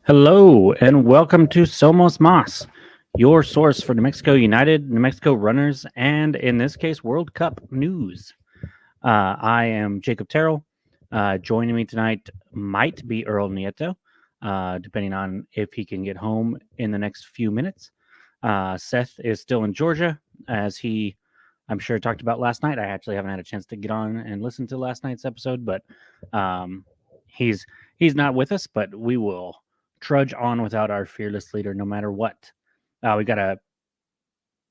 Hello and welcome to Somos Mas, your source for New Mexico United, New Mexico runners, and in this case, World Cup news. I am Jacob Terrell. Joining me tonight might be Earl Nieto, depending on if he can get home in the next few minutes. Seth is still in Georgia, as he, I'm sure, talked about last night. I actually haven't had a chance to get on and listen to last night's episode, but um, he's he's not with us. But we will trudge on without our fearless leader, no matter what. We got a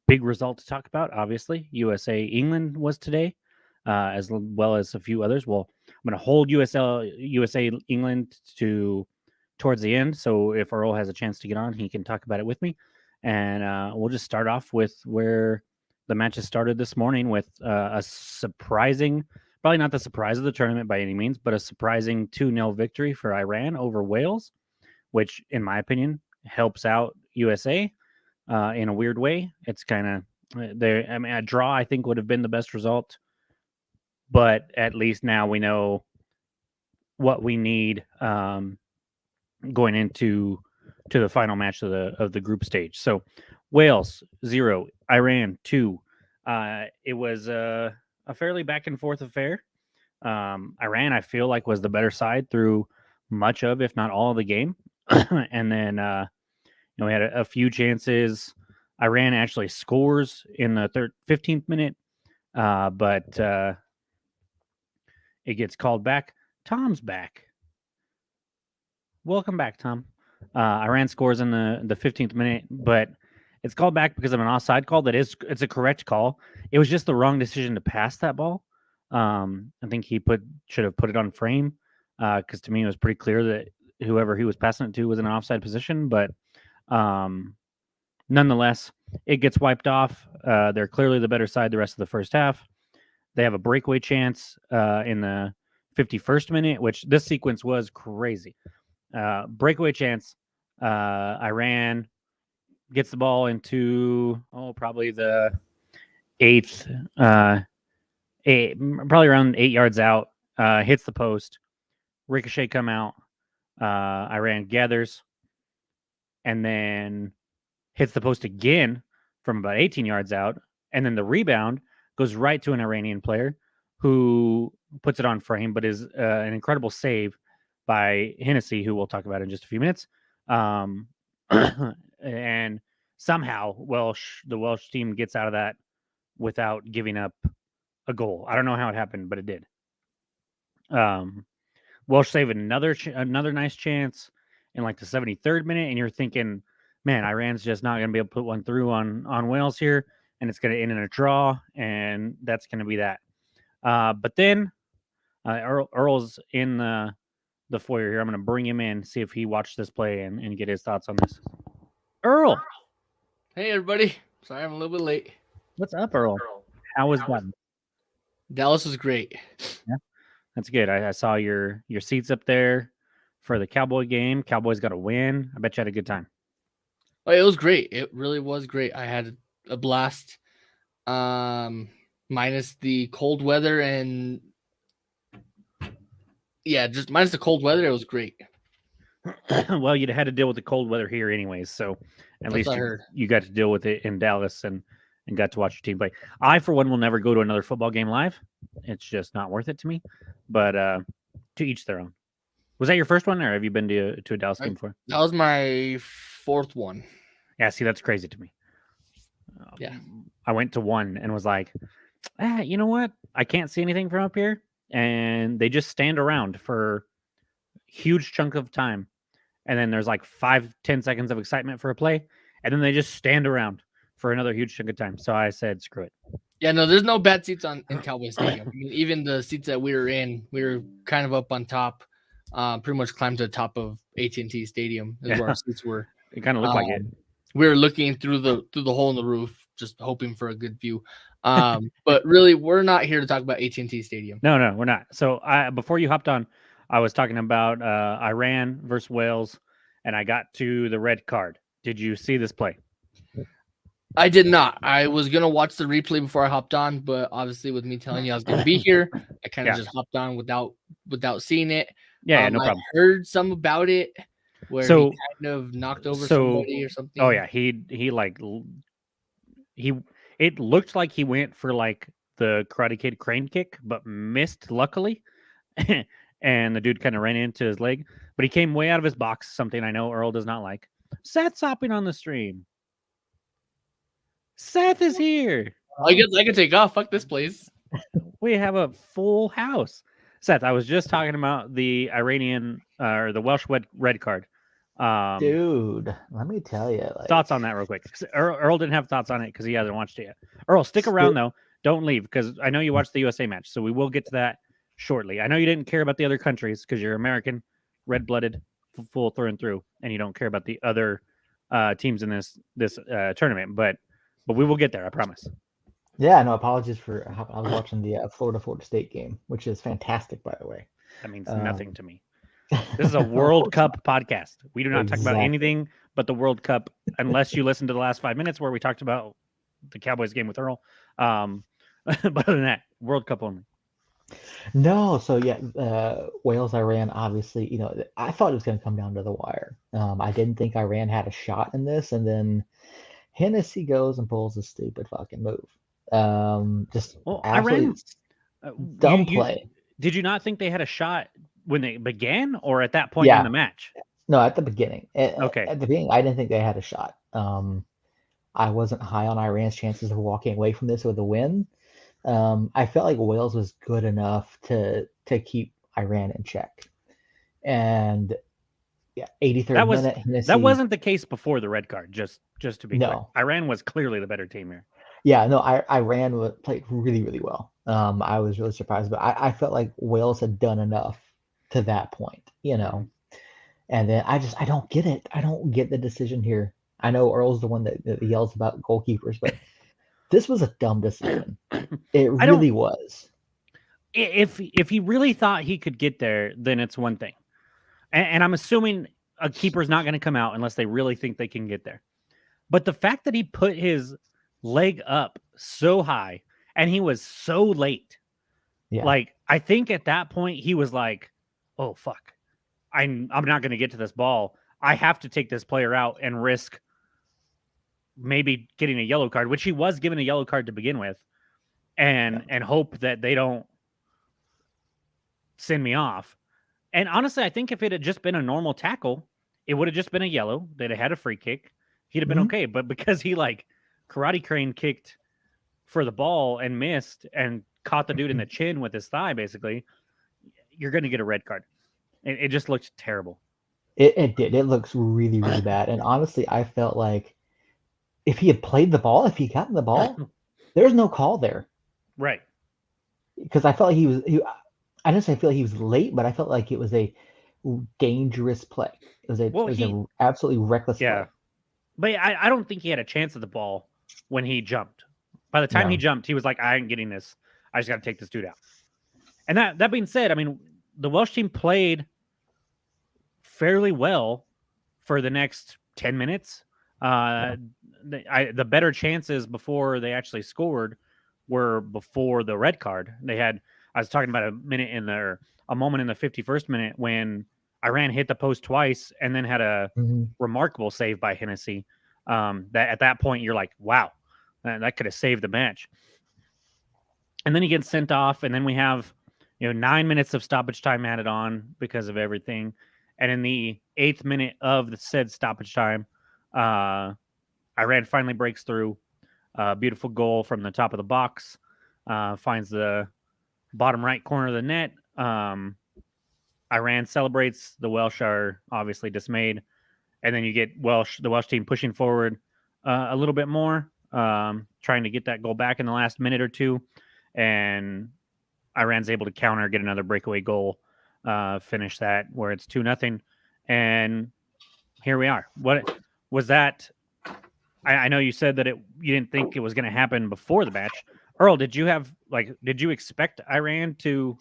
big result to talk about. Obviously, USA England was today, as well as a few others. Well, I'm going to hold USA England to towards the end. So if Earl has a chance to get on, he can talk about it with me. And we'll just start off with where the matches started this morning with a surprising, probably not the surprise of the tournament by any means, but a surprising 2-0 victory for Iran over Wales, which, in my opinion, helps out USA in a weird way. It's kind of there. I mean, a draw I think would have been the best result, but at least now we know what we need going into the final match of the group stage. So Wales 0, Iran 2. It was a fairly back and forth affair. Iran, I feel like, was the better side through much of, if not all, of the game. And then we had a few chances. Iran actually scores in the 15th minute, but it gets called back. Tom's back. Welcome back, Tom. Iran scores in the 15th minute, but it's called back because of an offside call. It's a correct call. It was just the wrong decision to pass that ball. I think he should have put it on frame because to me it was pretty clear that whoever he was passing it to was in an offside position. But nonetheless, it gets wiped off. They're clearly the better side the rest of the first half. They have a breakaway chance in the 51st minute, which this sequence was crazy. Breakaway chance. Iran gets the ball into probably the eighth, probably around 8 yards out. Hits the post. Ricochet come out. Iran gathers, and then hits the post again from about 18 yards out, and then the rebound goes right to an Iranian player who puts it on frame, but is an incredible save by Hennessy, who we'll talk about in just a few minutes. And somehow the Welsh team gets out of that without giving up a goal. I don't know how it happened, but it did. Welsh save another nice chance in like the 73rd minute, and you're thinking, man, Iran's just not going to be able to put one through on Wales here, and it's going to end in a draw, and that's going to be that. But then Earl's in the foyer here. I'm going to bring him in, see if he watched this play and get his thoughts on this. Earl, Hey everybody! Sorry I'm a little bit late. what's up, Earl? How was that? Dallas was great. Yeah, that's good. I saw your seats up there for the Cowboy game. Cowboys got a win. I bet you had a good time. Oh, it was great. It really was great. I had a blast. Minus the cold weather and just minus the cold weather, it was great. Well, you'd had to deal with the cold weather here anyways, so at That's least what I heard. you got to deal with it in Dallas and got to watch your team play. I, for one, will never go to another football game live. It's just not worth it to me. But to each their own. Was that your first one, or have you been to a Dallas game before? That was my fourth one. Yeah, see, that's crazy to me. Yeah. I went to one and was like, you know what? I can't see anything from up here. And they just stand around for a huge chunk of time. And then there's like 5-10 seconds of excitement for a play. And then they just stand around for another huge chunk of time. So I said, screw it. Yeah, no, there's no bad seats in Cowboy Stadium. I mean, even the seats that we were in, we were kind of up on top. Pretty much climbed to the top of AT&T Stadium is where our seats were. It kind of looked like it. We were looking through the hole in the roof, just hoping for a good view. But really, we're not here to talk about AT&T Stadium. No, we're not. So before you hopped on, I was talking about Iran versus Wales, and I got to the red card. Did you see this play? I did not. I was gonna watch the replay before I hopped on, but obviously, with me telling you I was gonna be here, I kind of just hopped on without seeing it. Yeah, no problem. I heard some about it. where So- he kind of knocked over so- somebody or something. Oh yeah, he like he it looked like he went for like the Karate Kid crane kick, but missed luckily. And the dude kind of ran into his leg, but he came way out of his box, something I know Earl does not like. Seth's hopping on the stream. Seth is here. I guess I could take off. Fuck this place. We have a full house. Seth, I was just talking about the Iranian or the Welsh red card. Dude, let me tell you. Like, Thoughts on that real quick. Earl didn't have thoughts on it because he hasn't watched it yet. Earl, stick around though. Don't leave because I know you watched the USA match, so we will get to that shortly. I know you didn't care about the other countries because you're American, red-blooded, full through and through, and you don't care about the other teams in this tournament. But we will get there, I promise. Yeah, no apologies for. I was watching the Florida State game, which is fantastic, by the way. That means nothing to me. This is a World Cup podcast. We do not talk about Exactly. anything but the World Cup, unless you listen to the last 5 minutes where we talked about the Cowboys game with Earl. But other than that, World Cup only. No, so yeah, Wales, Iran, obviously, I thought it was going to come down to the wire. I didn't think Iran had a shot in this, and then Hennessy goes and pulls a stupid fucking move. Just Well, absolutely Iran, dumb play. Did you not think they had a shot when they began, or at that point Yeah. in the match? No, at the beginning. Okay. At the beginning, I didn't think they had a shot. I wasn't high on Iran's chances of walking away from this with a win. I felt like Wales was good enough to keep Iran in check. And yeah, 83rd minute. Hennessy, That wasn't the case before the red card. Just to be clear, No. Iran was clearly the better team here. Yeah, no, Iran played really, really well. I was really surprised, but I felt like Wales had done enough to that point, And then I don't get it. I don't get the decision here. I know Earl's the one that yells about goalkeepers, but this was a dumb decision. It really was. If he really thought he could get there, then it's one thing. And I'm assuming a keeper's not going to come out unless they really think they can get there. But the fact that he put his leg up so high and he was so late, Yeah. like I think at that point he was like, "Oh fuck, I'm not going to get to this ball. I have to take this player out and risk maybe getting a yellow card," which he was given a yellow card to begin with, and hope that they don't send me off. And honestly, I think if it had just been a normal tackle, it would have just been a yellow. They'd have had a free kick. He'd have been Mhm. okay. But because he like karate crane kicked for the ball and missed and caught the dude in the chin with his thigh, basically, you're going to get a red card. It just looked terrible. It did. It looks really, really bad. And honestly, I felt like if he had played the ball, if he gotten the ball, there's no call there. Right. Because I felt like I didn't say I feel like he was late, but I felt like it was a dangerous play. It was a absolutely reckless Yeah. play. But I don't think he had a chance at the ball when he jumped. By the time he jumped, he was like, I ain't getting this. I just got to take this dude out. And that being said, I mean, the Welsh team played fairly well for the next 10 minutes. The better chances before they actually scored were before the red card. I was talking about a moment in the 51st minute when Iran hit the post twice and then had a remarkable save by Hennessy. That at that point you're like, wow, that could have saved the match. And then he gets sent off, and then we have 9 minutes of stoppage time added on because of everything. And in the 8th minute of the said stoppage time, Iran finally breaks through. Beautiful goal from the top of the box, finds the bottom right corner of the net. Iran celebrates. The Welsh are obviously dismayed. And then you get the Welsh team pushing forward a little bit more, trying to get that goal back in the last minute or two. And Iran's able to counter, get another breakaway goal, finish that where it's 2-0. And here we are. What was that? I know you said that you didn't think it was going to happen before the match. Earl, did you expect Iran to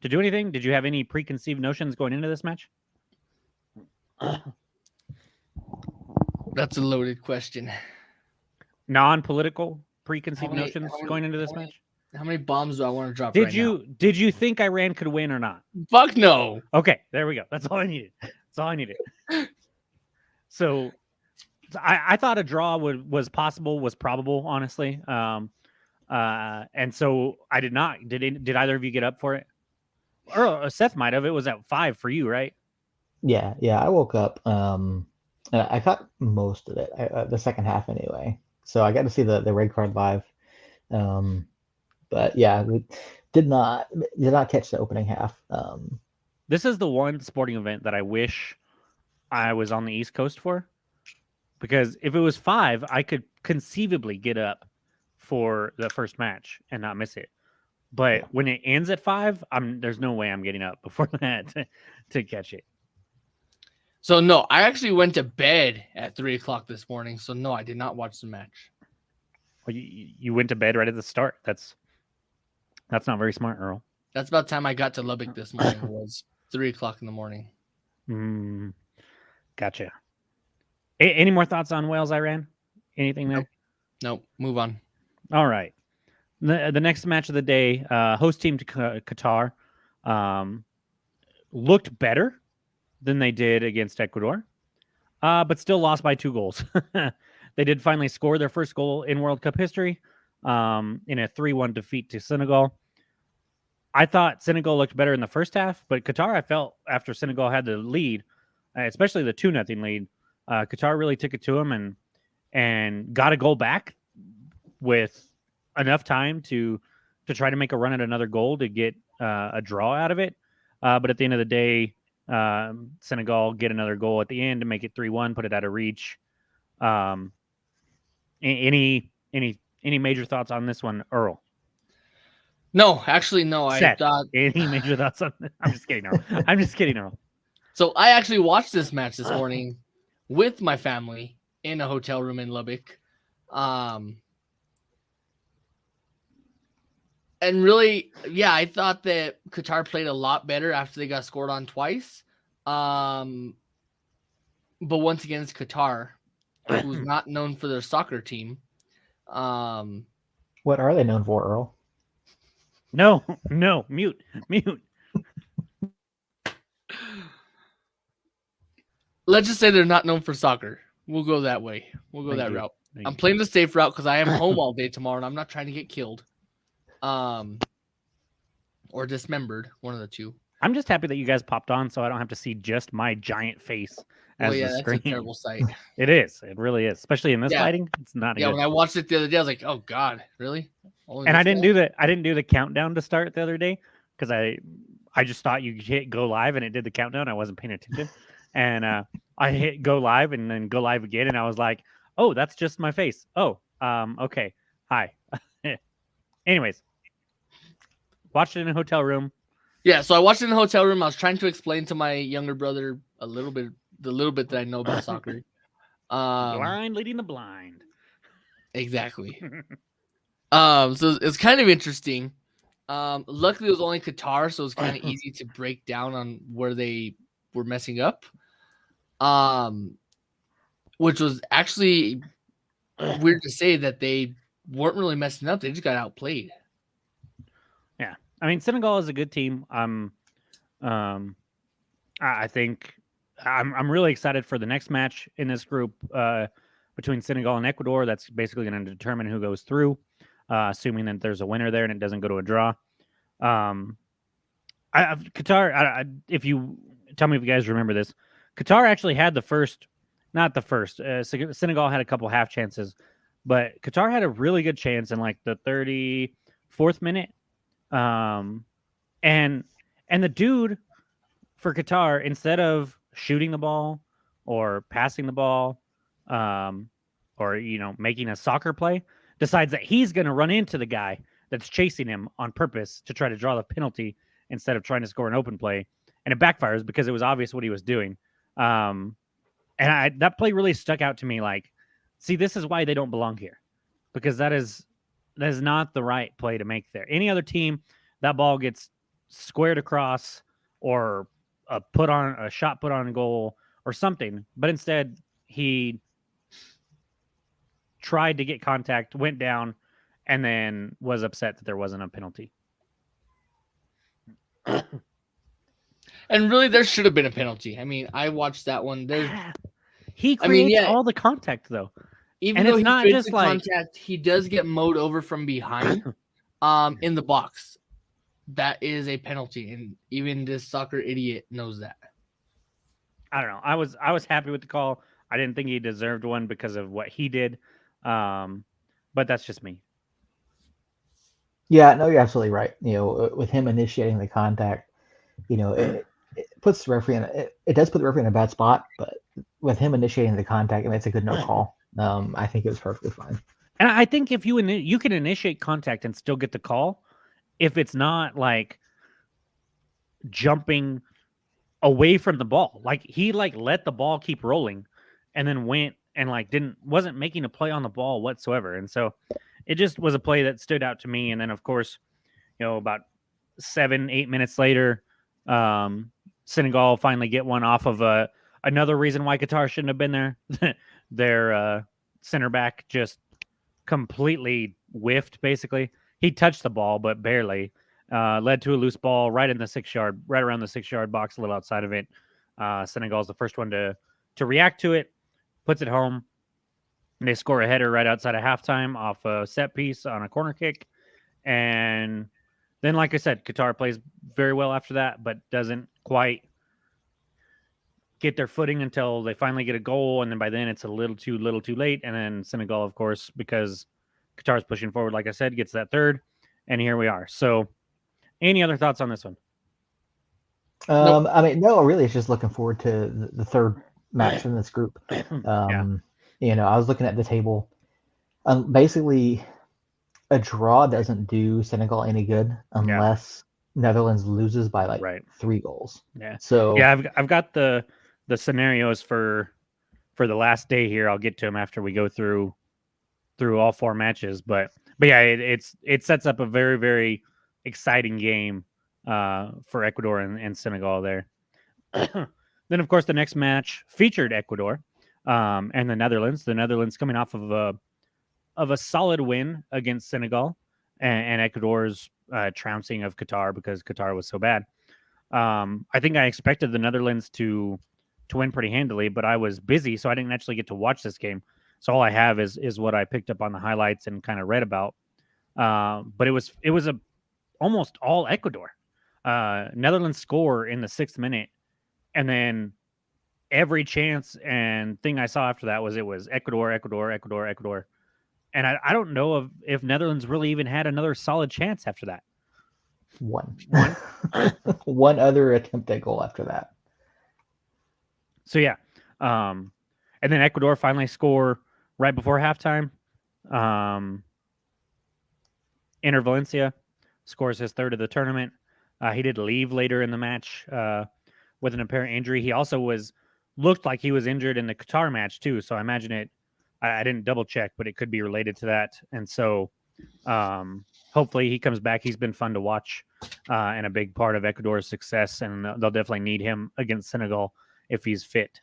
do anything? Did you have any preconceived notions going into this match? That's a loaded question. Non-political preconceived How many- notions how many- going into this how many- match? How many bombs do I want to drop Did right you think Iran could win or not? now? Fuck no. Okay, there we go. That's all I needed. That's all I needed. So I thought a draw was possible, was probable, honestly. And so I did not. Did either of you get up for it? Or Seth might have. It was at 5 for you, right? Yeah, I woke up. And I caught most of it, the second half anyway. So I got to see the red card live. But yeah, we did not catch the opening half. This is the one sporting event that I wish I was on the East Coast for, because if it was 5, I could conceivably get up for the first match and not miss it. But Yeah. when it ends at 5, there's no way I'm getting up before that to catch it. So no, I actually went to bed at 3:00 this morning. So no, I did not watch the match. Well, you went to bed right at the start. That's not very smart, Earl. That's about the time I got to Lubbock this morning. Was 3:00 in the morning. Gotcha. Any more thoughts on Wales, Iran? Anything there? Nope. Move on. All right. The next match of the day, host team to Qatar, looked better than they did against Ecuador, but still lost by 2 goals. They did finally score their first goal in World Cup history in a 3-1 defeat to Senegal. I thought Senegal looked better in the first half, but Qatar, I felt after Senegal had the lead, especially the 2-0 lead, Qatar really took it to them and got a goal back with enough time to try to make a run at another goal to get a draw out of it. But at the end of the day, Senegal get another goal at the end to make it 3-1, put it out of reach. Any major thoughts on this one, Earl? No, actually, no. Seth, I thought any major thoughts on this? I'm just kidding, Earl. I'm just kidding, Earl. so. I actually watched this match this morning with my family in a hotel room in Lubbock. And really, yeah, I thought that Qatar played a lot better after they got scored on twice. But once again, it's Qatar, who's not known for their soccer team. What are they known for, Earl? No, mute. Let's just say they're not known for soccer. We'll go that way. We'll go that route. I'm playing the safe route because I am home all day tomorrow and I'm not trying to get killed. Or dismembered, one of the two. I'm just happy that you guys popped on so I don't have to see just my giant face as the screen. That's a terrible sight. It is. It really is. Especially in this lighting. It's not good. When I watched it the other day, I was like, oh God, really? And I didn't do the countdown to start the other day because I just thought you hit go live and it did the countdown. I wasn't paying attention. And I hit go live and then go live again. And I was like, oh, that's just my face. Oh, okay. Hi. Anyways, watched it in a hotel room. Yeah, so I watched it in a hotel room. I was trying to explain to my younger brother the little bit that I know about soccer. Blind leading the blind. Exactly. So it's kind of interesting. Luckily, it was only Qatar, so it's kind of easy to break down on where they were messing up. Which was actually weird to say that they weren't really messing up. They just got outplayed. Yeah. I mean, Senegal is a good team. I think I'm really excited for the next match in this group between Senegal and Ecuador. That's basically going to determine who goes through, assuming that there's a winner there and it doesn't go to a draw. Qatar, if you tell me if you guys remember this, Qatar actually had Senegal had a couple half chances, but Qatar had a really good chance in like the 34th minute. And the dude for Qatar, instead of shooting the ball or passing the ball, or making a soccer play, decides that he's going to run into the guy that's chasing him on purpose to try to draw the penalty instead of trying to score an open play, and it backfires because it was obvious what he was doing. And that play really stuck out to me. Like, see, this is why they don't belong here, because that is not the right play to make there. Any other team, that ball gets squared across or a shot put on goal or something. But instead, he tried to get contact, went down, and then was upset that there wasn't a penalty. And really, there should have been a penalty. I mean, I watched that one. He I mean, creates yeah. all the contact though. Even And though it's he not creates just the like- contact, he does get mowed over from behind in the box. That is a penalty, and even this soccer idiot knows that. I don't know. I was happy with the call. I didn't think he deserved one because of what he did. But that's just me. Yeah, no, you're absolutely right. With him initiating the contact, it puts the referee it does put the referee in a bad spot, but with him initiating the contact, it's a good no call. I think it was perfectly fine. And I think if you can initiate contact and still get the call, if it's not like jumping away from the ball, like he let the ball keep rolling, and then went and wasn't making a play on the ball whatsoever. And so it just was a play that stood out to me. And then of course, about 7-8 minutes later, Senegal finally get one off of another reason why Qatar shouldn't have been there. Their center back just completely whiffed. Basically, he touched the ball but barely. Led to a loose ball right in the 6-yard, right around the 6-yard box, a little outside of it. Senegal's the first one to react to it, puts it home. And they score a header right outside of halftime off a set piece on a corner kick. And then, like I said, Qatar plays very well after that, but doesn't quite get their footing until they finally get a goal. And then by then it's a little too late. And then Senegal, of course, because Qatar's pushing forward, like I said, gets that third. And here we are. So any other thoughts on this one? Nope. No, really, it's just looking forward to the third match in this group. I was looking at the table. Basically, a draw doesn't do Senegal any good unless Netherlands loses by 3 goals. Yeah. So I've got the scenarios for the last day here. I'll get to them after we go through all 4 matches. But yeah, it sets up a very, very exciting game for Ecuador and Senegal there. Then, of course, the next match featured Ecuador and the Netherlands. The Netherlands coming off of a solid win against Senegal, and Ecuador's trouncing of Qatar because Qatar was so bad. I think I expected the Netherlands to win pretty handily, but I was busy, so I didn't actually get to watch this game. So all I have is what I picked up on the highlights and kind of read about. But it was almost all Ecuador. Netherlands score in the 6th minute, and then every chance and thing I saw after that was Ecuador. And I don't know if Netherlands really even had another solid chance after that. One. One other attempt at goal after that. So yeah. And then Ecuador finally score right before halftime. Enter Valencia scores his 3rd of the tournament. He did leave later in the match with an apparent injury. He also looked like he was injured in the Qatar match too. So I imagine I didn't double check, but it could be related to that. And so hopefully he comes back. He's been fun to watch and a big part of Ecuador's success. And they'll definitely need him against Senegal if he's fit.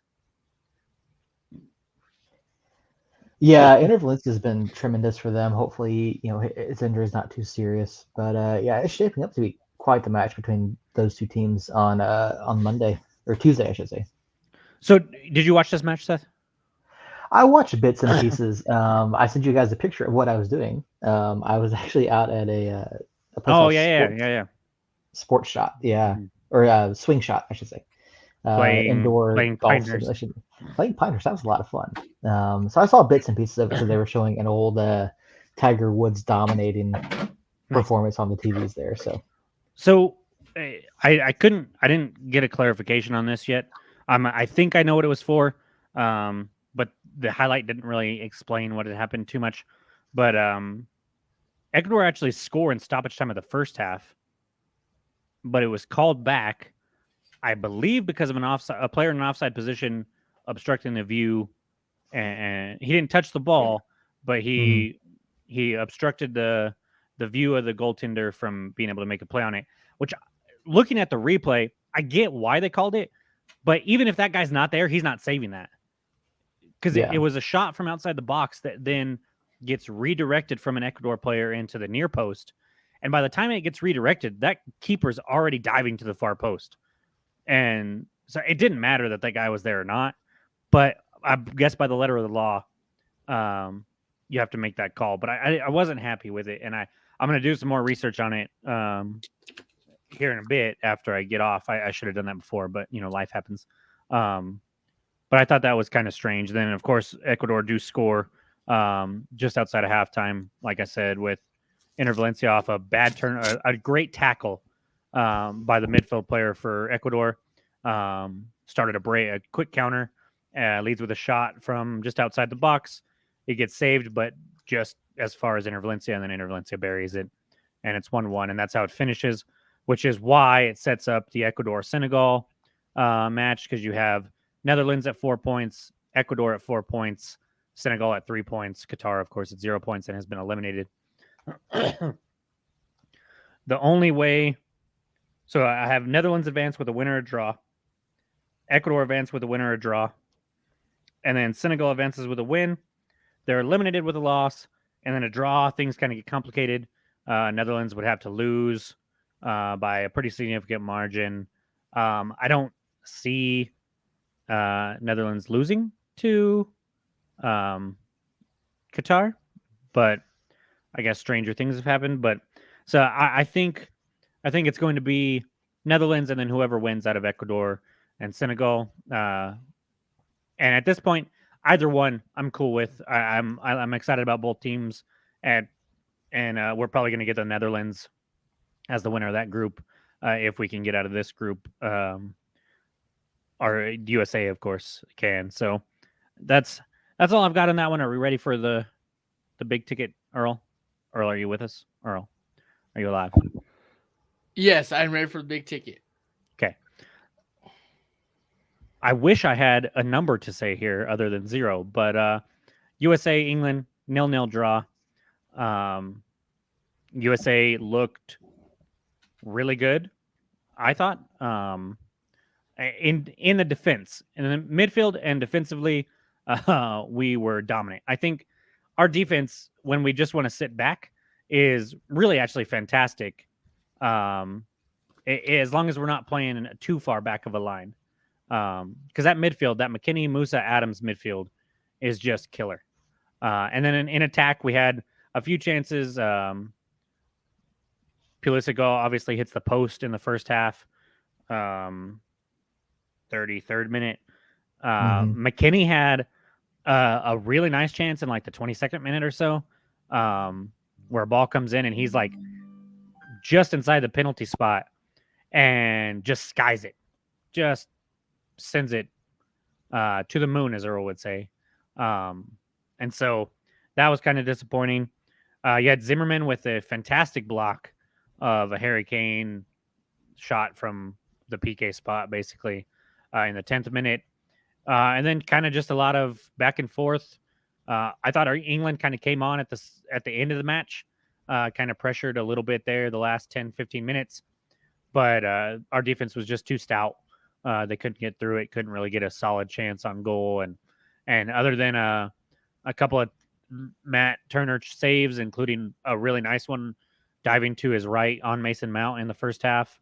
Yeah, Enter Valencia has been tremendous for them. Hopefully, his injury is not too serious. But it's shaping up to be quite the match between those two teams on Monday or Tuesday, I should say. So, did you watch this match, Seth? I watched bits and pieces. I sent you guys a picture of what I was doing. I was actually out at a place Sports Shot, or Swing Shot, I should say. Indoor playing golf Pinehurst. simulation. Playing Pinehurst, that was a lot of fun. So I saw bits and pieces of it. So they were showing an old Tiger Woods dominating performance on the TVs there. So I didn't get a clarification on this yet. I think I know what it was for, but the highlight didn't really explain what had happened too much. But Ecuador actually scored in stoppage time of the first half, but it was called back, I believe, because of a player in an offside position obstructing the view, and he didn't touch the ball, but he obstructed the view of the goaltender from being able to make a play on it. Which, looking at the replay, I get why they called it, but even if that guy's not there, he's not saving that, because it was a shot from outside the box that then gets redirected from an Ecuador player into the near post, and by the time it gets redirected, that keeper's already diving to the far post. And so it didn't matter that guy was there or not. But I guess by the letter of the law, you have to make that call. But I wasn't happy with it, and I'm going to do some more research on it here in a bit after I get off. I should have done that before, but life happens. But I thought that was kind of strange. Then, of course, Ecuador do score just outside of halftime, like I said, with Inter Valencia off a bad turn, a great tackle by the midfield player for Ecuador. Started a quick counter, leads with a shot from just outside the box. It gets saved, but just as far as Inter Valencia, and then Inter Valencia buries it, and it's 1-1, and that's how it finishes, which is why it sets up the Ecuador-Senegal match, because you have Netherlands at 4 points, Ecuador at 4 points, Senegal at 3 points, Qatar, of course, at 0 points and has been eliminated. The only way, so I have Netherlands advance with a winner or draw, Ecuador advance with a winner or draw, and then Senegal advances with a win. They're eliminated with a loss, and then a draw. Things kind of get complicated. Netherlands would have to lose by a pretty significant margin. I don't see Netherlands losing to Qatar, but I guess stranger things have happened. But so I think it's going to be Netherlands, and then whoever wins out of Ecuador and Senegal. And at this point, either one I'm cool with. I'm excited about both teams, and we're probably going to get the Netherlands as the winner of that group if we can get out of this group. Or USA, of course, can. So that's all I've got on that one. Are we ready for the big ticket, Earl? Earl, are you with us? Earl, are you alive? Yes, I'm ready for the big ticket. Okay. I wish I had a number to say here other than 0, but USA, England, 0-0 draw. USA looked really good, I thought. In the defense, in the midfield and defensively, we were dominant. I think our defense, when we just want to sit back, is really actually fantastic. As long as we're not playing too far back of a line, because that midfield, that McKinney, Musa, Adams midfield, is just killer. And then in attack, we had a few chances. Pulisic obviously hits the post in the first half. 33rd minute. McKinney had a really nice chance in like the 22nd minute or so, where a ball comes in and he's like just inside the penalty spot and just skies it, just sends it to the moon, as Earl would say. And so that was kind of disappointing. You had Zimmerman with a fantastic block of a Harry Kane shot from the PK spot, basically, in the 10th minute. And then kind of just a lot of back and forth. I thought England kind of came on at the end of the match, kind of pressured a little bit there the last 10, 15 minutes. But our defense was just too stout. They couldn't get through it, couldn't really get a solid chance on goal. And other than a couple of Matt Turner saves, including a really nice one diving to his right on Mason Mount in the first half,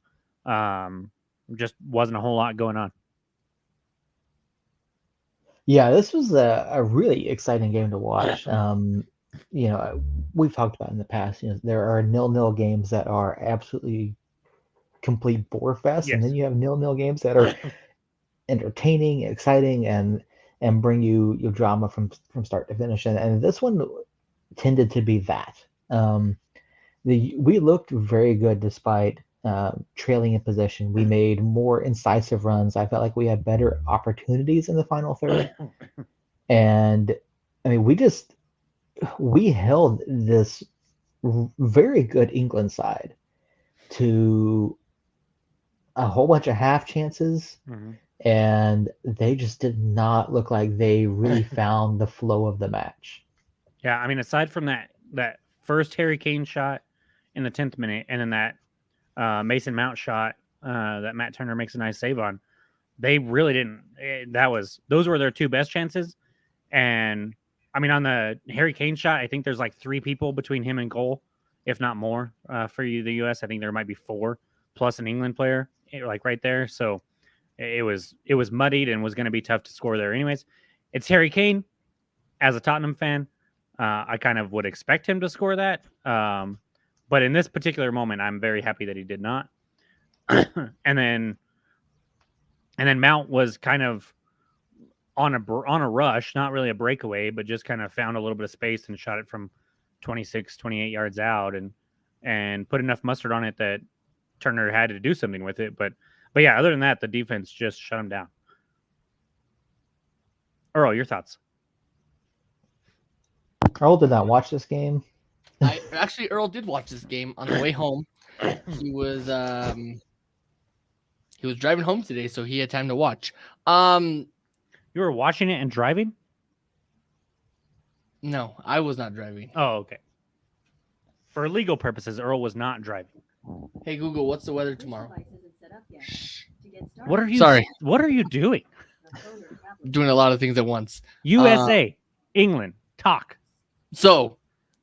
just wasn't a whole lot going on. Yeah, this was a really exciting game to watch. We've talked about in the past, there are 0-0 games that are absolutely complete bore fest, and then you have 0-0 games that are entertaining, exciting, and bring you drama from start to finish. And this one tended to be that. We looked very good despite trailing in possession. We made more incisive runs. I felt like we had better opportunities in the final third. And I mean, we held this very good England side to a whole bunch of half chances. Mm-hmm. And they just did not look like they really found the flow of the match. Yeah, I mean, aside from that first Harry Kane shot in the 10th minute, and then that Mason Mount shot that Matt Turner makes a nice save on, they really didn't. Those were their two best chances. And I mean, on the Harry Kane shot, I think there's like 3 people between him and goal, if not more, for the U.S. I think there might be 4 plus an England player, like right there. So it was muddied and was going to be tough to score there anyways. It's Harry Kane. As a Tottenham fan, I kind of would expect him to score that. But in this particular moment, I'm very happy that he did not. and then Mount was kind of on a rush, not really a breakaway, but just kind of found a little bit of space and shot it from 26, 28 yards out and put enough mustard on it that Turner had to do something with it. But yeah, other than that, the defense just shut him down. Earl, your thoughts? Earl did not watch this game. Earl did watch this game on the way home. He was driving home today, so he had time to watch. You were watching it and driving? No, I was not driving. Oh, okay. For legal purposes, Earl was not driving. Hey Google, what's the weather tomorrow? What are you? Sorry. What are you doing? Doing a lot of things at once. USA, England, talk. So,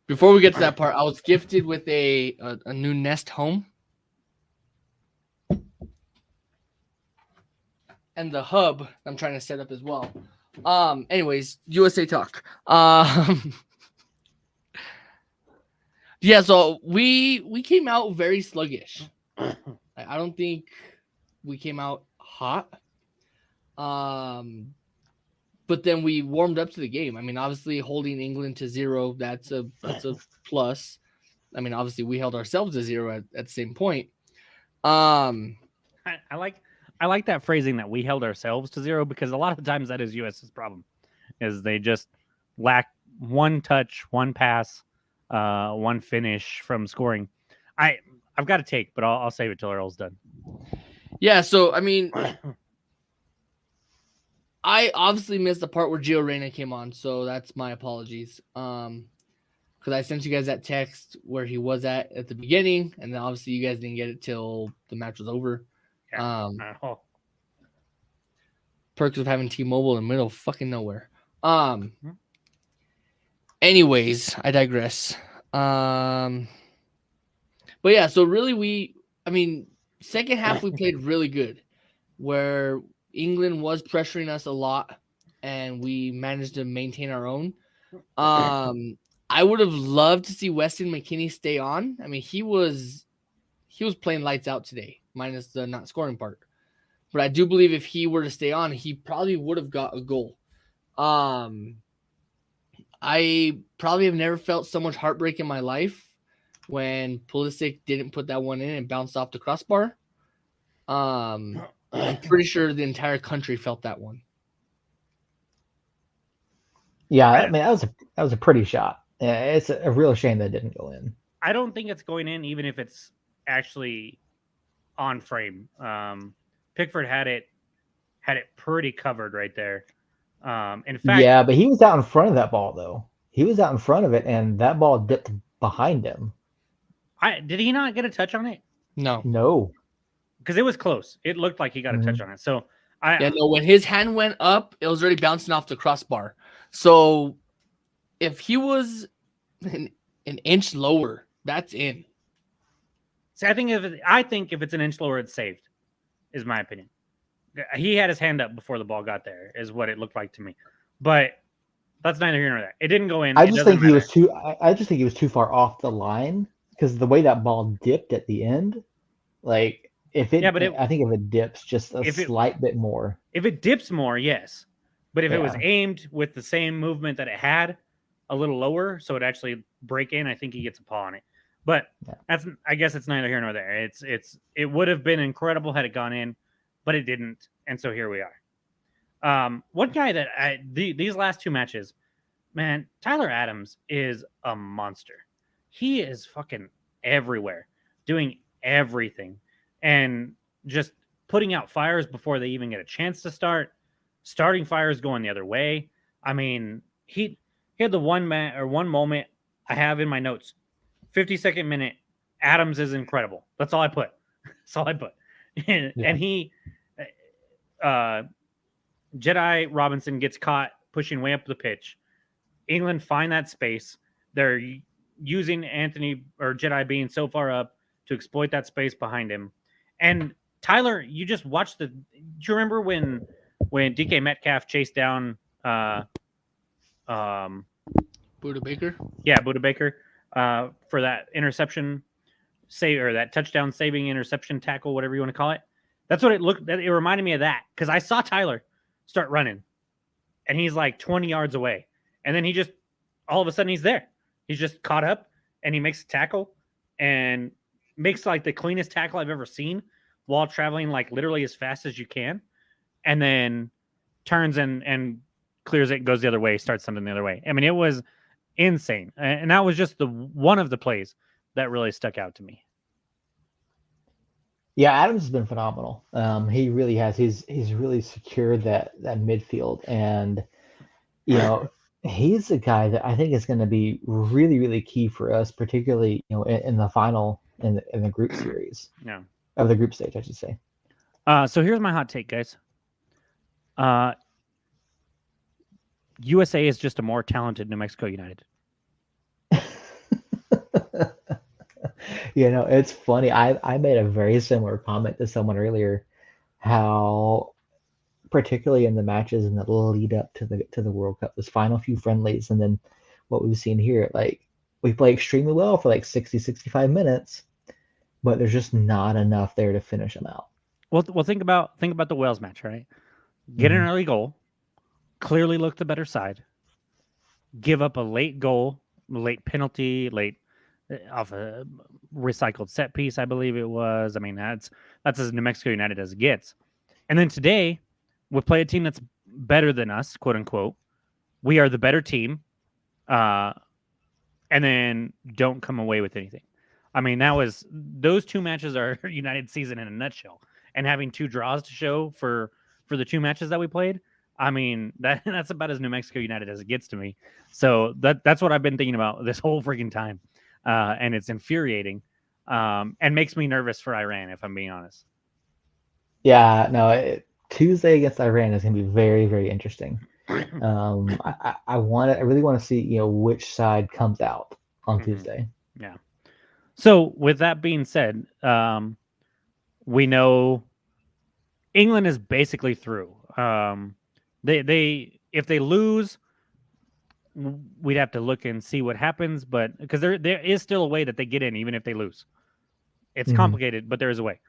before we get to that part, I was gifted with a new Nest Home. And the hub I'm trying to set up as well. Anyways, USA talk. Yeah, so we came out very sluggish. I don't think we came out hot. But then we warmed up to the game. I mean, obviously holding England to 0, that's a plus. I mean, obviously we held ourselves to 0 at the same point. I like that phrasing that we held ourselves to 0, because a lot of times that is US's problem, is they just lack one touch, one pass, one finish from scoring. I've got a take, but I'll save it till Earl's done. Yeah, so I mean, I obviously missed the part where Gio Reyna came on, so that's my apologies. Because I sent you guys that text where he was at the beginning, and then obviously you guys didn't get it till the match was over. Perks of having T-Mobile in the middle of fucking nowhere. Anyways, I digress. But yeah, so really second half we played really good, where England was pressuring us a lot and we managed to maintain our own. I would have loved to see Weston McKennie stay on. I mean, he was playing lights out today, minus the not scoring part. But I do believe if he were to stay on, he probably would have got a goal. I probably have never felt so much heartbreak in my life when Pulisic didn't put that one in and bounced off the crossbar. I'm pretty sure the entire country felt that one. Yeah, I mean that was a pretty shot. It's a real shame that it didn't go in. I don't think it's going in, even if it's actually on frame. Pickford had it pretty covered right there. In fact, yeah, but he was out in front of that ball though. He was out in front of it, and that ball dipped behind him. Did he not get a touch on it? No, because it was close. It looked like he got a touch on it. So when his hand went up, it was already bouncing off the crossbar. So if he was an inch lower, that's in. See, I think if it's an inch lower, it's saved. Is my opinion. He had his hand up before the ball got there, is what it looked like to me. But that's neither here nor there. It didn't go in. I just think he was too. I just think he was too far off the line, because the way that ball dipped at the end, like I think if it dips just a slight bit more. If it dips more, yes. But if it was aimed with the same movement that it had, a little lower, so it actually break in, I think he gets a paw on it. But I guess it's neither here nor there. It would have been incredible had it gone in, but it didn't, and so here we are. One guy that these last two matches, man, Tyler Adams is a monster. He is fucking everywhere, doing everything, and just putting out fires before they even get a chance to start. Starting fires going the other way. I mean, he had the one moment I have in my notes. 52nd minute, Adams is incredible. That's all I put. And he, Jedi Robinson gets caught pushing way up the pitch. England find that space. They're using Anthony or Jedi being so far up to exploit that space behind him. And Tyler, you just watched do you remember when DK Metcalf chased down Buda Baker. Yeah, Buda Baker, for that interception save or that touchdown saving interception tackle, whatever you want to call it. That's what it looked. It reminded me of that because I saw Tyler start running, and he's like 20 yards away, and then he just all of a sudden he's there. He's just caught up, and he makes a tackle, and makes like the cleanest tackle I've ever seen while traveling like literally as fast as you can, and then turns and clears it, goes the other way, starts something the other way. I mean, it was insane, and that was just the one of the plays that really stuck out to me. Yeah, Adams has been phenomenal. He really has. He's really secured that midfield, and you know, he's a guy that I think is going to be really, really key for us, particularly in the final in the group series. Yeah. Of the group stage, I should say. So here's my hot take, guys. USA is just a more talented New Mexico United. It's funny. I made a very similar comment to someone earlier, how particularly in the matches in the lead up to the World Cup, those final few friendlies, and then what we've seen here, like we play extremely well for like 60, 65 minutes, but there's just not enough there to finish them out. Well, think about the Wales match, right? Get an early goal, clearly look the better side, give up a late goal, late penalty, late off a recycled set piece, I believe it was. I mean, that's as New Mexico United as it gets. And then today, we play a team that's better than us, quote unquote. We are the better team, and then don't come away with anything. I mean, those two matches are United season in a nutshell. And having 2 draws to show for the 2 matches that we played, I mean, that's about as New Mexico United as it gets to me. So that's what I've been thinking about this whole freaking time. And it's infuriating, and makes me nervous for Iran, if I'm being honest. Yeah, no, Tuesday against Iran is going to be very, very interesting. I really want to see, which side comes out on Tuesday. Yeah. So with that being said, we know England is basically through. They if they lose, we'd have to look and see what happens, but because there is still a way that they get in even if they lose. It's complicated, but there is a way.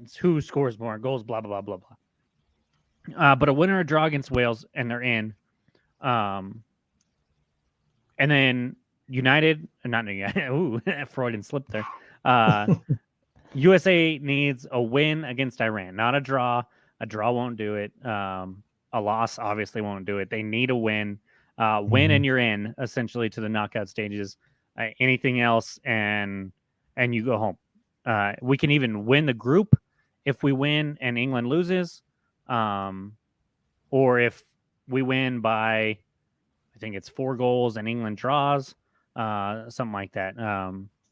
It's who scores more goals, blah blah blah blah blah. But a win or a draw against Wales, and they're in. And then United, not United. Ooh, Freudian slip there. USA needs a win against Iran, not a draw. A draw won't do it. A loss obviously won't do it. They need a win. Win and you're in essentially to the knockout stages. Anything else and you go home. We can even win the group if we win and England loses, or if we win by, I think it's 4 goals and England draws, something like that.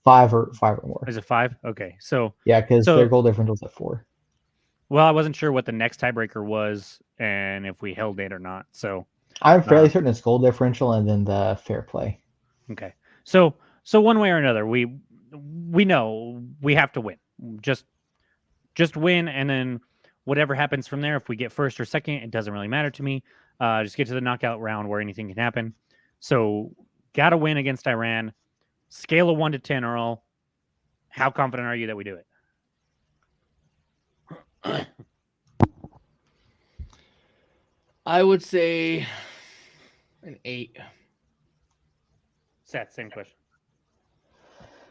5 or more. Is it 5? Okay, so yeah, because their goal differential is at 4. Well, I wasn't sure what the next tiebreaker was and if we held it or not. So I'm fairly certain it's goal differential and then the fair play. Okay, so one way or another, we know we have to win. Just win, and then whatever happens from there, if we get first or second, it doesn't really matter to me. Just get to the knockout round where anything can happen. So got to win against Iran. Scale of 1 to 10, Earl. How confident are you that we do it? I would say an 8. Seth, same question.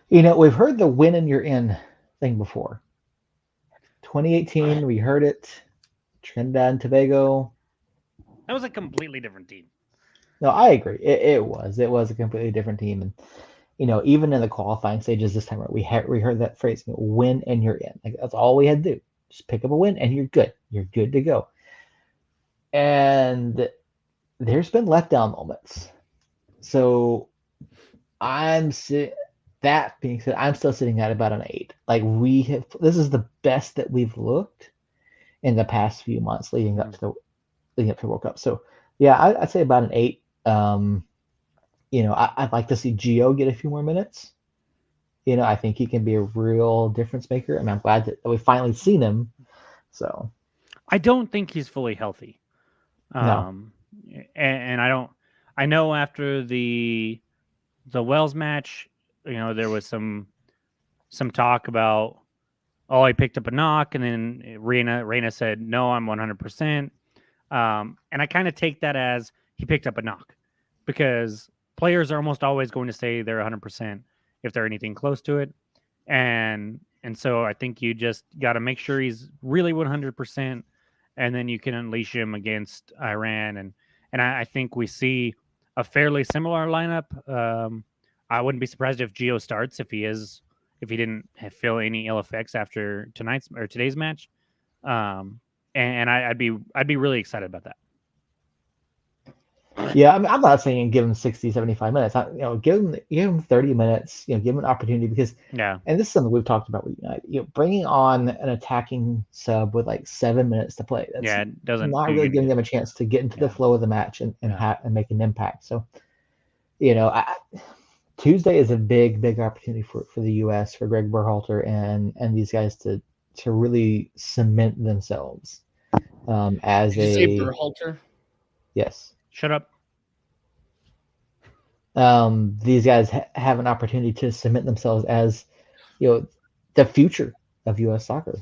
We've heard the win and you're in thing before. 2018, we heard it. Trinidad and Tobago. That was a completely different team. No, I agree. It was a completely different team, and even in the qualifying stages this time, we heard that phrase, win and you're in. Like that's all we had to do. Just pick up a win and you're good. You're good to go. And there's been letdown moments. So that being said, I'm still sitting at about an 8. Like this is the best that we've looked in the past few months leading up to the World Cup. So yeah, I'd say about an 8. I'd like to see Gio get a few more minutes. I think he can be a real difference maker. I mean, I'm glad that we've finally seen him. So I don't think he's fully healthy. No. and I know after the Wells match, there was some talk about, oh, he picked up a knock, and then Reina said, no, I'm 100%. And I kind of take that as he picked up a knock, because players are almost always going to say they're 100% if they're anything close to it. And so I think you just got to make sure he's really 100%, and then you can unleash him against Iran. And I think we see a fairly similar lineup. I wouldn't be surprised if Gio starts if he didn't feel any ill effects after today's match. And I'd be really excited about that. Yeah, I mean, I'm not saying give him 60, 75 minutes. Give him 30 minutes. Give him an opportunity, because Yeah, and this is something we've talked about with United. Bringing on an attacking sub with like 7 minutes to play. That's it doesn't not do really you giving any them a chance to get into the Yeah. flow of the match and Yeah. make an impact. So, Tuesday is a big opportunity for the U.S., for Greg Berhalter and these guys to really cement themselves as Did you say a Berhalter? yes. Shut up. These guys have an opportunity to cement themselves as the future of U.S. soccer.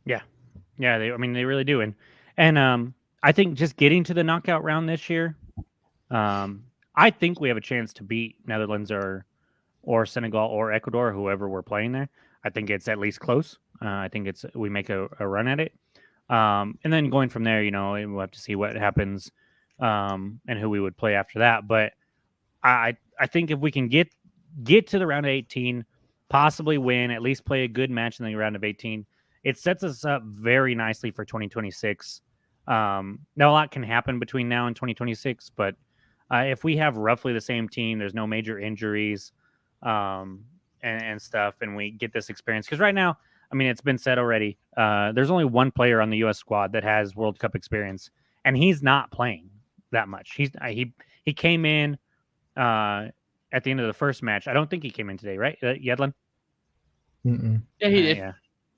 Yeah, they really do. And I think just getting to the knockout round this year, I think we have a chance to beat Netherlands or Senegal or Ecuador, whoever we're playing there. I think it's at least close. I think we make a run at it. And then going from there, we'll have to see what happens, and who we would play after that. But I think if we can get to the round of 18, possibly win, at least play a good match in the round of 18, it sets us up very nicely for 2026. Now, a lot can happen between now and 2026, but if we have roughly the same team, there's no major injuries, and stuff, and we get this experience. Because right now, I mean, it's been said already, there's only one player on the U.S. squad that has World Cup experience, and he's not playing that much. He came in at the end of the first match. I don't think he came in today, right, Yedlin? Mm-mm. Yeah, he did. Yeah.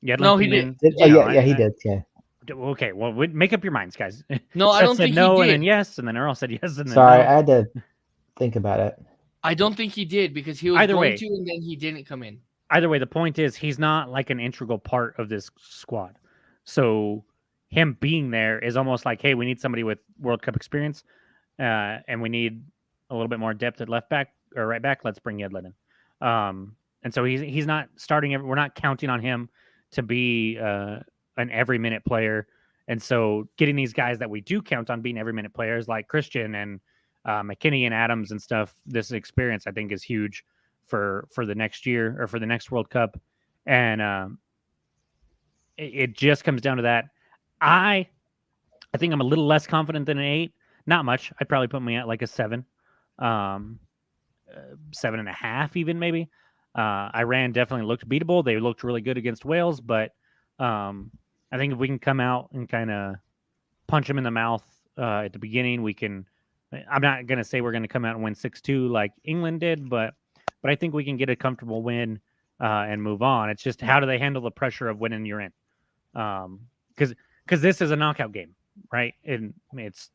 Yedlin No, he came did. in. Yeah, he did. Yeah. Okay, well, make up your minds, guys. No, I Seth don't said think no, he and then did. yes, and then Earl said yes, and then Sorry, no. I had to think about it. I don't think he did, because he was Either going way. to, and then he didn't come in. Either way, the point is he's not like an integral part of this squad. So him being there is almost like, hey, we need somebody with World Cup experience, and we need a little bit more depth at left back or right back. Let's bring Yedlin in. And so he's not starting. We're not counting on him to be an every minute player. And so getting these guys that we do count on being every minute players like Christian and McKinney and Adams and stuff, this experience I think is huge for the next year or for the next World Cup. And it just comes down to that. I think I'm a little less confident than an 8. Not much. I'd probably put me at like a 7, 7.5 even maybe. Iran definitely looked beatable. They looked really good against Wales, but I think if we can come out and kind of punch them in the mouth at the beginning, we can. I'm not going to say we're going to come out and win 6-2 like England did, but I think we can get a comfortable win and move on. It's just how do they handle the pressure of winning you're in? Because this is a knockout game, right? And it's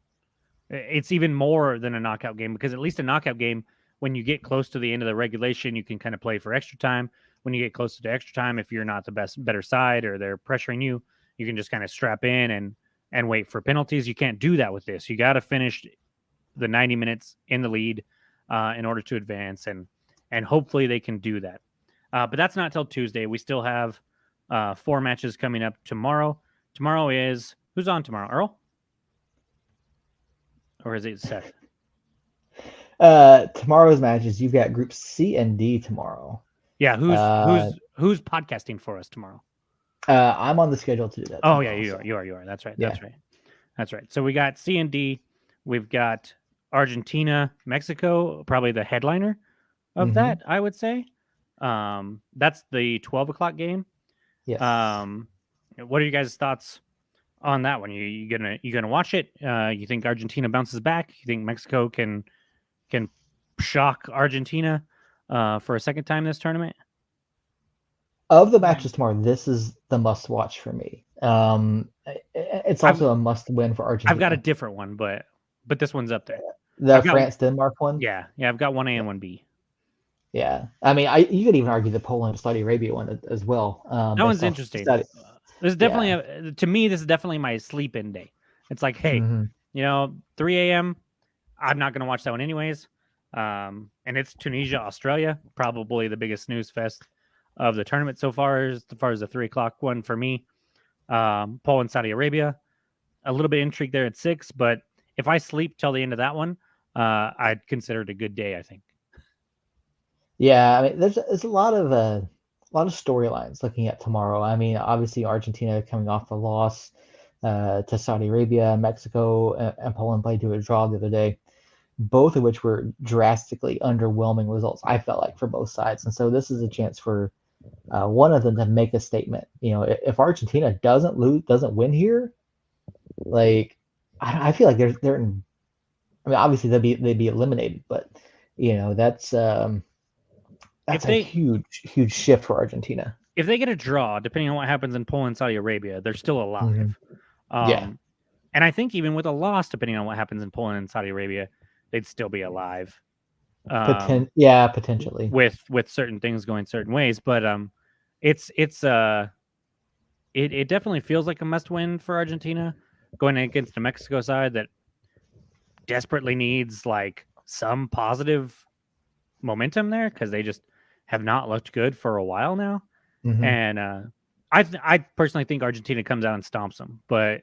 even more than a knockout game, because at least a knockout game, when you get close to the end of the regulation, you can kind of play for extra time. When you get closer to extra time, if you're not the better side or they're pressuring you, you can just kind of strap in and wait for penalties. You can't do that with this. You got to finish the 90 minutes in the lead in order to advance, and hopefully they can do that. But that's not till Tuesday. We still have 4 matches coming up tomorrow. Tomorrow is who's on tomorrow? Earl? Or is it Seth? Tomorrow's matches, you've got Group C and D tomorrow. Yeah, who's podcasting for us tomorrow? I'm on the schedule to do that. Oh tomorrow, yeah, so. you are. That's right. Yeah. That's right. So we got C and D. We've got Argentina, Mexico, probably the headliner of that, I would say. That's the 12 o'clock game. Yes. What are you guys' thoughts on that one? You gonna watch it? You think Argentina bounces back? You think Mexico can shock Argentina for a second time this tournament? Of the matches tomorrow, this is the must watch for me. It's I've- also a must-win for Argentina. I've got a different one, but this one's up there. The I've got- France-Denmark one. Yeah, I've got 1A and 1B. Yeah, I mean, you could even argue the Poland-Saudi Arabia one as well. That one's interesting. This is definitely to me. This is definitely my sleep-in day. It's like, hey, Mhm. 3 a.m. I'm not going to watch that one anyways. And it's Tunisia, Australia, probably the biggest snooze fest of the tournament so far, as far as the 3 o'clock one for me. Poland, Saudi Arabia, a little bit intrigued there at 6, but if I sleep till the end of that one, I'd consider it a good day, I think. Yeah, I mean, there's a lot of storylines looking at tomorrow. I mean, obviously Argentina coming off a loss to Saudi Arabia, Mexico, and Poland played to a draw the other day, both of which were drastically underwhelming results. I felt like for both sides, and so this is a chance for one of them to make a statement. If Argentina doesn't win here, like I feel like they're in. I mean, obviously they'd be eliminated, but that's a huge shift for Argentina. If they get a draw, depending on what happens in Poland, Saudi Arabia, they're still alive. Yeah. And I think even with a loss, depending on what happens in Poland and Saudi Arabia, they'd still be alive. Potentially. With certain things going certain ways, but it definitely feels like a must-win for Argentina going against the Mexico side that desperately needs like some positive momentum there because they just have not looked good for a while now. Mhm. And I personally think Argentina comes out and stomps them, but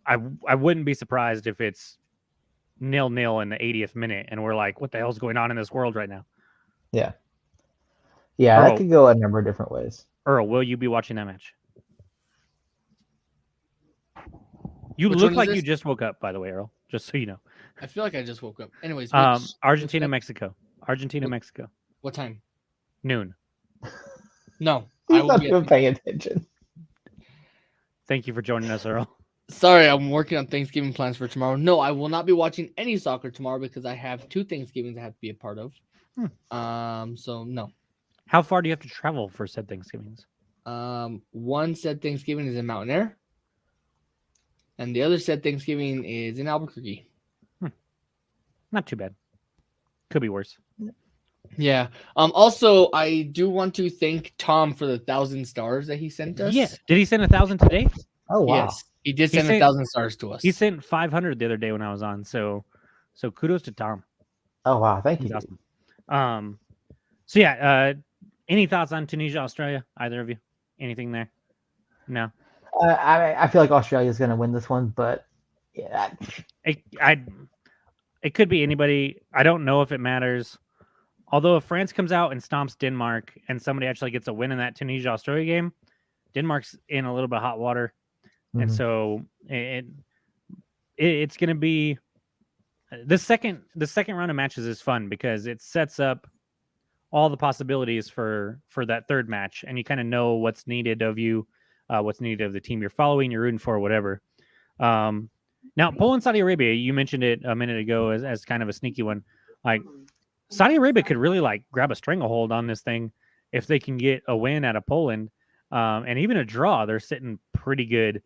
I wouldn't be surprised if it's 0-0 in the 80th minute and we're like, what the hell's going on in this world right now? Yeah, Earl, that could go a number of different ways. Earl, will you be watching that match? You Which look one is like this? you just woke up, by the way, Earl, just so you know. I feel like I just woke up. Anyways, Argentina, Mexico. Argentina, Mexico. What time? Noon. No, He's I will not be. even paying attention. Thank you for joining us, Earl. Sorry, I'm working on Thanksgiving plans for tomorrow. No, I will not be watching any soccer tomorrow because I have 2 Thanksgivings I have to be a part of. So no. How far do you have to travel for said Thanksgivings? One said Thanksgiving is in Mountain Air, and the other said Thanksgiving is in Albuquerque. Not too bad. Could be worse. Yeah. Also, I do want to thank Tom for the 1,000 stars that he sent us. Yeah. Did he send 1,000 today? Oh wow. Yes, he did send 1,000 stars to us. He sent 500 the other day when I was on. So kudos to Tom. Oh wow. Thank He's you. awesome. So yeah. Any thoughts on Tunisia, Australia? Either of you? Anything there? No. I feel like Australia is going to win this one, but yeah. It could be anybody. I don't know if it matters. Although if France comes out and stomps Denmark and somebody actually gets a win in that Tunisia-Australia game, Denmark's in a little bit of hot water. And so it's going to be the second round of matches is fun because it sets up all the possibilities for that third match, and you kind of know what's needed of you, what's needed of the team you're following, you're rooting for, whatever. Now, Poland, Saudi Arabia, you mentioned it a minute ago as kind of a sneaky one. Like Saudi Arabia could really like grab a stranglehold on this thing if they can get a win out of Poland, and even a draw. They're sitting pretty good.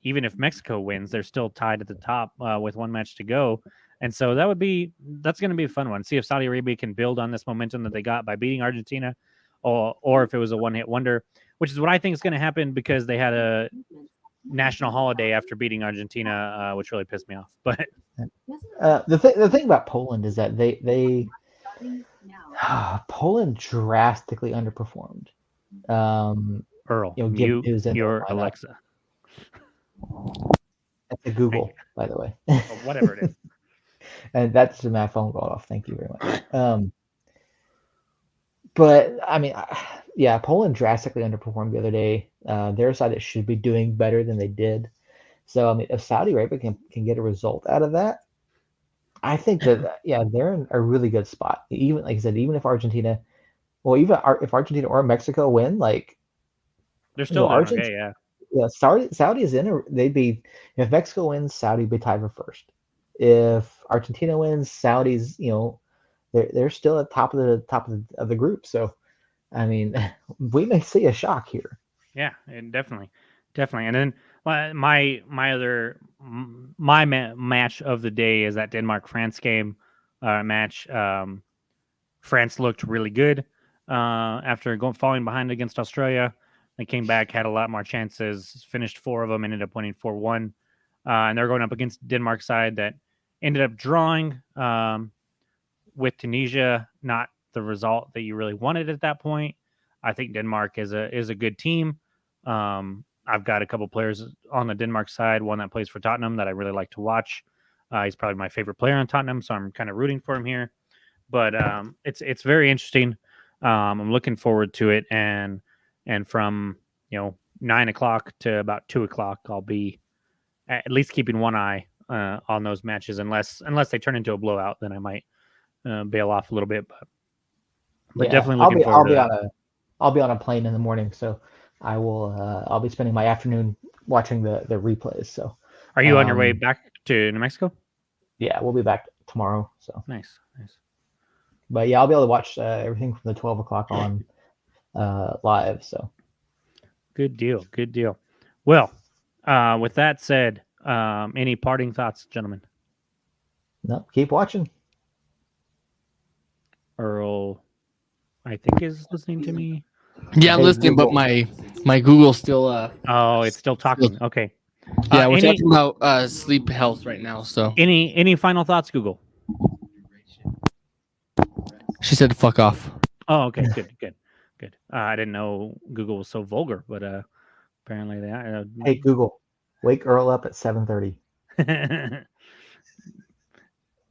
Even if Mexico wins, they're still tied at the top with 1 match to go. And so that's going to be a fun one. See if Saudi Arabia can build on this momentum that they got by beating Argentina, or if it was a one-hit wonder, which is what I think is going to happen because they had a national holiday after beating Argentina, which really pissed me off. But the thing about Poland is that they Poland drastically underperformed. Earl, mute your Alexa. That's a Google, by the way. Whatever it is. And that's my phone going off. Thank you very much. But I mean, yeah, Poland drastically underperformed the other day. They're a side that should be doing better than they did. So I mean, if Saudi Arabia can get a result out of that, I think that they're in a really good spot. Even like I said, even if Argentina, if Argentina or Mexico win, like they're still okay. Yeah. Yeah, Saudi is they'd be, if Mexico wins, Saudi would be tied for first. If Argentina wins, Saudi's, they're still at top of the group. So, I mean, we may see a shock here. Yeah, and definitely. And then My match of the day is that Denmark France game match. France looked really good after falling behind against Australia. They came back, had a lot more chances, finished 4 of them, ended up winning 4-1. And they're going up against Denmark side that ended up drawing with Tunisia. Not the result that you really wanted at that point. I think Denmark is a good team. I've got a couple players on the Denmark side, one that plays for Tottenham that I really like to watch. He's probably my favorite player on Tottenham, so I'm kind of rooting for him here. But it's very interesting. I'm looking forward to it, and from 9 o'clock to about 2 o'clock, I'll be at least keeping one eye on those matches, unless they turn into a blowout, then I might bail off a little bit. But definitely looking forward to that. I'll be on a plane in the morning, so I will. I'll be spending my afternoon watching the replays. So, are you on your way back to New Mexico? Yeah, we'll be back tomorrow. So nice. But yeah, I'll be able to watch everything from the 12 o'clock on live. So good deal. Well, with that said, any parting thoughts, gentlemen? No, keep watching. Earl, I think, is listening to me. Yeah, I'm listening, Google. but my Google's still it's still talking. Okay. Yeah, we're talking about sleep health right now. So any final thoughts, Google? She said, "Fuck off." Oh, okay, good. I didn't know Google was so vulgar, but apparently they are. Hey Google, wake Earl up at 7:30.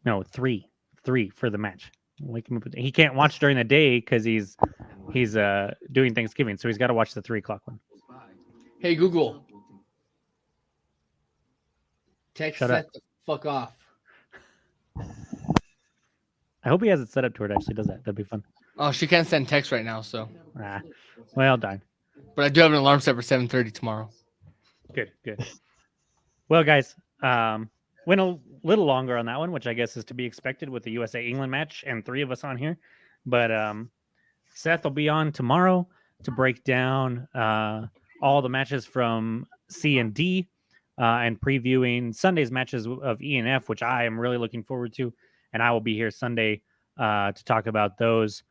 No, 3 for the match. Wake him up. He can't watch during the day because he's doing Thanksgiving, so he's got to watch the 3 o'clock one. Hey Google, text Shut that up. the fuck off. I hope he has it set up to where it actually does that. That'd be fun. Oh, she can't send text right now, so. Well done. But I do have an alarm set for 7:30 tomorrow. Good. Well, guys, went a little longer on that one, which I guess is to be expected with the USA-England match and 3 of us on here. But Seth will be on tomorrow to break down all the matches from C and D and previewing Sunday's matches of E and F, which I am really looking forward to. And I will be here Sunday to talk about those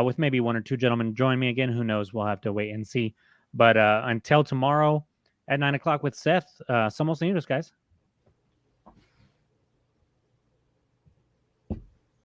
with maybe 1 or 2 gentlemen join me again. Who knows? We'll have to wait and see. But until tomorrow at 9 o'clock with Seth, Somos Unidos, guys.